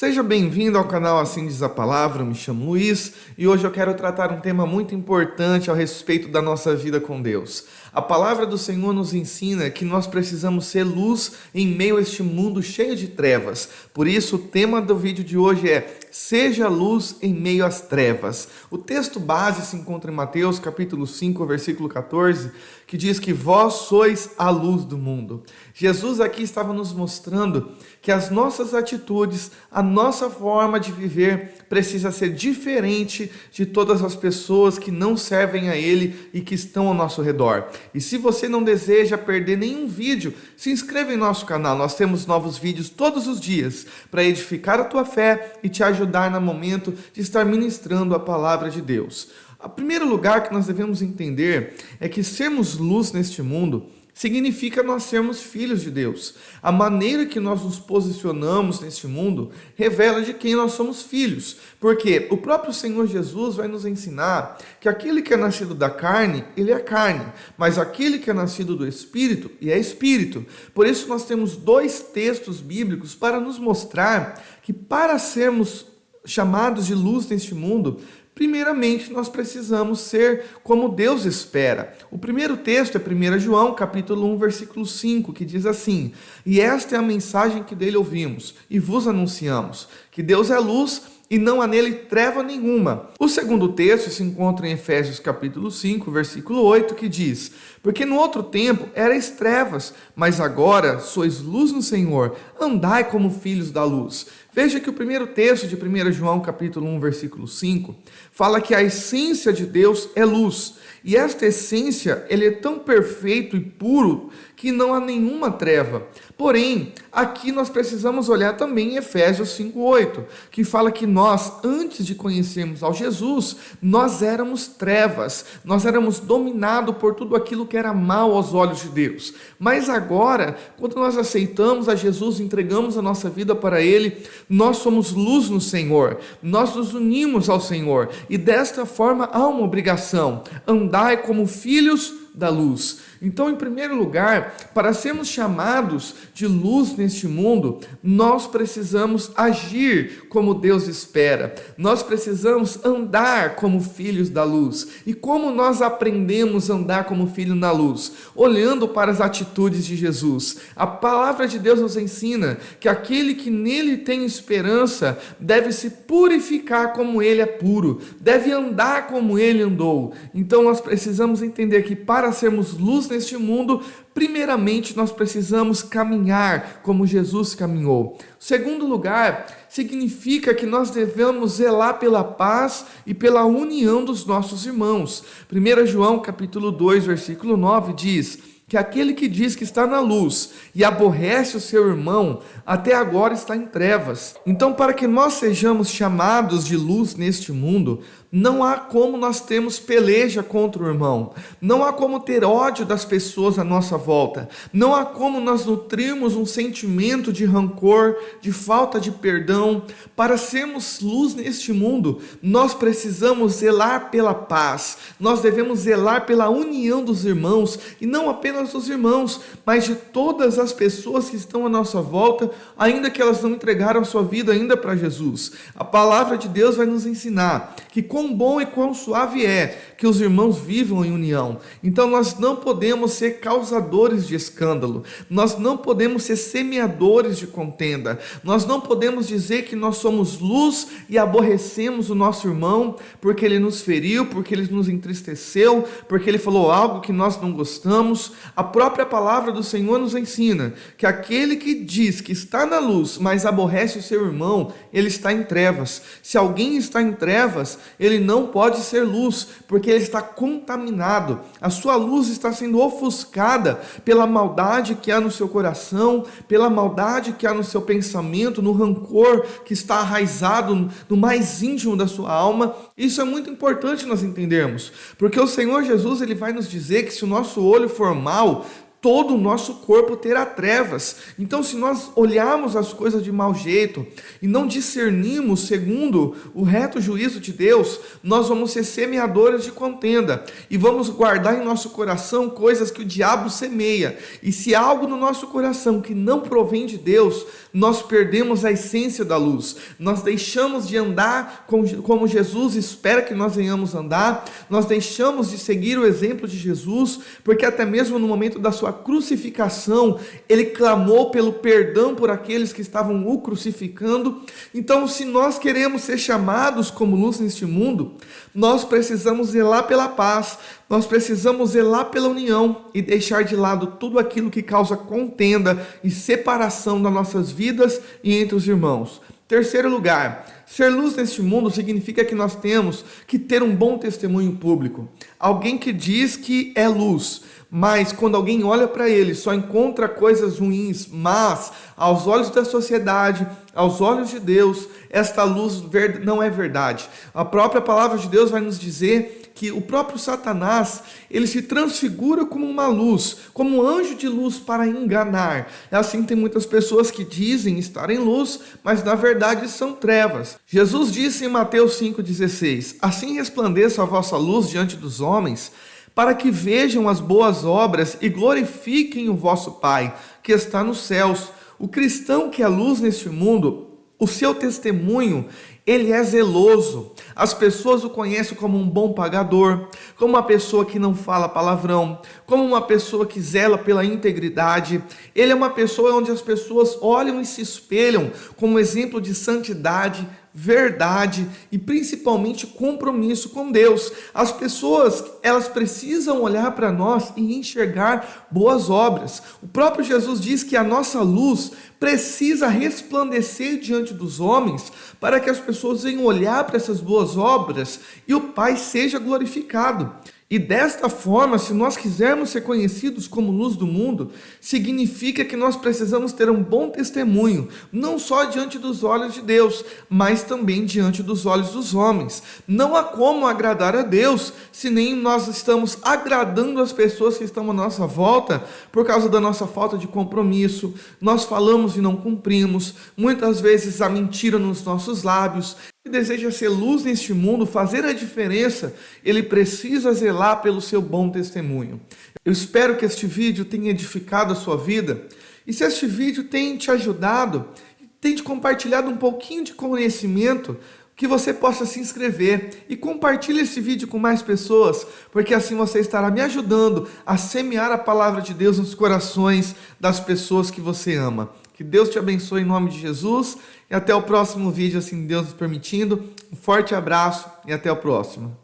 Seja bem-vindo ao canal Assim Diz a Palavra, eu me chamo Luiz e hoje eu quero tratar um tema muito importante a respeito da nossa vida com Deus. A palavra do Senhor nos ensina que nós precisamos ser luz em meio a este mundo cheio de trevas. Por isso o tema do vídeo de hoje é Seja luz em meio às trevas. O texto base se encontra em Mateus capítulo 5, versículo 14, que diz que vós sois a luz do mundo. Jesus aqui estava nos mostrando que as nossas atitudes, a nossa forma de viver precisa ser diferente de todas as pessoas que não servem a Ele e que estão ao nosso redor. E se você não deseja perder nenhum vídeo, se inscreva em nosso canal. Nós temos novos vídeos todos os dias para edificar a tua fé e te ajudar no momento de estar ministrando a palavra de Deus. O primeiro lugar que nós devemos entender é que sermos luz neste mundo significa nós sermos filhos de Deus. A maneira que nós nos posicionamos neste mundo revela de quem nós somos filhos. Porque o próprio Senhor Jesus vai nos ensinar que aquele que é nascido da carne, ele é carne. Mas aquele que é nascido do Espírito, ele é Espírito. Por isso nós temos dois textos bíblicos para nos mostrar que para sermos chamados de luz neste mundo, primeiramente, nós precisamos ser como Deus espera. O primeiro texto é 1 João, capítulo 1, versículo 5, que diz assim: E esta é a mensagem que dele ouvimos e vos anunciamos, que Deus é luz e não há nele treva nenhuma. O segundo texto se encontra em Efésios capítulo 5, versículo 8, que diz: Porque no outro tempo erais trevas, mas agora sois luz no Senhor, andai como filhos da luz. Veja que o primeiro texto de 1 João capítulo 1, versículo 5, fala que a essência de Deus é luz. E esta essência, ele é tão perfeito e puro que não há nenhuma treva. Porém, aqui nós precisamos olhar também em Efésios 5:8, que fala que nós, antes de conhecermos ao Jesus, nós éramos trevas, nós éramos dominados por tudo aquilo que era mal aos olhos de Deus. Mas agora, quando nós aceitamos a Jesus, entregamos a nossa vida para Ele, nós somos luz no Senhor, nós nos unimos ao Senhor, e desta forma há uma obrigação: andai como filhos da luz. Então, em primeiro lugar, para sermos chamados de luz neste mundo, nós precisamos agir como Deus espera. Nós precisamos andar como filhos da luz. E como nós aprendemos a andar como filho na luz? Olhando para as atitudes de Jesus. A palavra de Deus nos ensina que aquele que nele tem esperança deve se purificar como ele é puro, deve andar como ele andou. Então, nós precisamos entender que para sermos luz neste mundo, primeiramente nós precisamos caminhar como Jesus caminhou. Segundo lugar, significa que nós devemos zelar pela paz e pela união dos nossos irmãos. 1 João capítulo 2, versículo 9 diz que aquele que diz que está na luz e aborrece o seu irmão, até agora está em trevas. Então, para que nós sejamos chamados de luz neste mundo, não há como nós termos peleja contra o irmão, não há como ter ódio das pessoas à nossa volta, não há como nós nutrirmos um sentimento de rancor, de falta de perdão. Para sermos luz neste mundo, nós precisamos zelar pela paz, nós devemos zelar pela união dos irmãos, e não apenas dos irmãos, mas de todas as pessoas que estão à nossa volta, ainda que elas não entregaram sua vida ainda para Jesus. A palavra de Deus vai nos ensinar que quão bom e quão suave é que os irmãos vivam em união. Então nós não podemos ser causadores de escândalo, nós não podemos ser semeadores de contenda, nós não podemos dizer que nós somos luz e aborrecemos o nosso irmão porque ele nos feriu, porque ele nos entristeceu, porque ele falou algo que nós não gostamos. A própria palavra do Senhor nos ensina que aquele que diz que está na luz, mas aborrece o seu irmão, ele está em trevas. Se alguém está em trevas, ele não pode ser luz, porque ele está contaminado. A sua luz está sendo ofuscada pela maldade que há no seu coração, pela maldade que há no seu pensamento, no rancor que está arraizado no mais íntimo da sua alma. Isso é muito importante nós entendermos, porque o Senhor Jesus, ele vai nos dizer que se o nosso olho for mau, todo o nosso corpo terá trevas. Então, se nós olharmos as coisas de mau jeito e não discernirmos segundo o reto juízo de Deus, nós vamos ser semeadores de contenda e vamos guardar em nosso coração coisas que o diabo semeia. E se há algo no nosso coração que não provém de Deus, nós perdemos a essência da luz. Nós deixamos de andar como Jesus espera que nós venhamos andar. Nós deixamos de seguir o exemplo de Jesus, porque até mesmo no momento da sua crucificação, ele clamou pelo perdão por aqueles que estavam o crucificando. Então, se nós queremos ser chamados como luz neste mundo, nós precisamos zelar pela paz, nós precisamos zelar pela união e deixar de lado tudo aquilo que causa contenda e separação das nossas vidas e entre os irmãos. Terceiro lugar, ser luz neste mundo significa que nós temos que ter um bom testemunho público. Alguém que diz que é luz, mas quando alguém olha para ele, só encontra coisas ruins, mas aos olhos da sociedade, aos olhos de Deus, esta luz não é verdade. A própria palavra de Deus vai nos dizer que o próprio Satanás, ele se transfigura como uma luz, como um anjo de luz para enganar. É assim, tem muitas pessoas que dizem estar em luz, mas na verdade são trevas. Jesus disse em Mateus 5,16: assim resplandeça a vossa luz diante dos homens, para que vejam as boas obras e glorifiquem o vosso Pai, que está nos céus. O cristão que é luz neste mundo, o seu testemunho, ele é zeloso. As pessoas o conhecem como um bom pagador, como uma pessoa que não fala palavrão, como uma pessoa que zela pela integridade. Ele é uma pessoa onde as pessoas olham e se espelham como exemplo de santidade, verdade e principalmente compromisso com Deus. As pessoas, elas precisam olhar para nós e enxergar boas obras. O próprio Jesus diz que a nossa luz precisa resplandecer diante dos homens para que as pessoas venham olhar para essas boas obras e o Pai seja glorificado. E desta forma, se nós quisermos ser conhecidos como luz do mundo, significa que nós precisamos ter um bom testemunho, não só diante dos olhos de Deus, mas também diante dos olhos dos homens. Não há como agradar a Deus se nem nós estamos agradando as pessoas que estão à nossa volta por causa da nossa falta de compromisso. Nós falamos e não cumprimos, muitas vezes há mentira nos nossos lábios. Quem deseja ser luz neste mundo, fazer a diferença, ele precisa zelar pelo seu bom testemunho. Eu espero que este vídeo tenha edificado a sua vida, e se este vídeo tem te ajudado, tem te compartilhado um pouquinho de conhecimento, que você possa se inscrever e compartilhe esse vídeo com mais pessoas, porque assim você estará me ajudando a semear a palavra de Deus nos corações das pessoas que você ama. Que Deus te abençoe em nome de Jesus e até o próximo vídeo, assim Deus nos permitindo. Um forte abraço e até o próximo.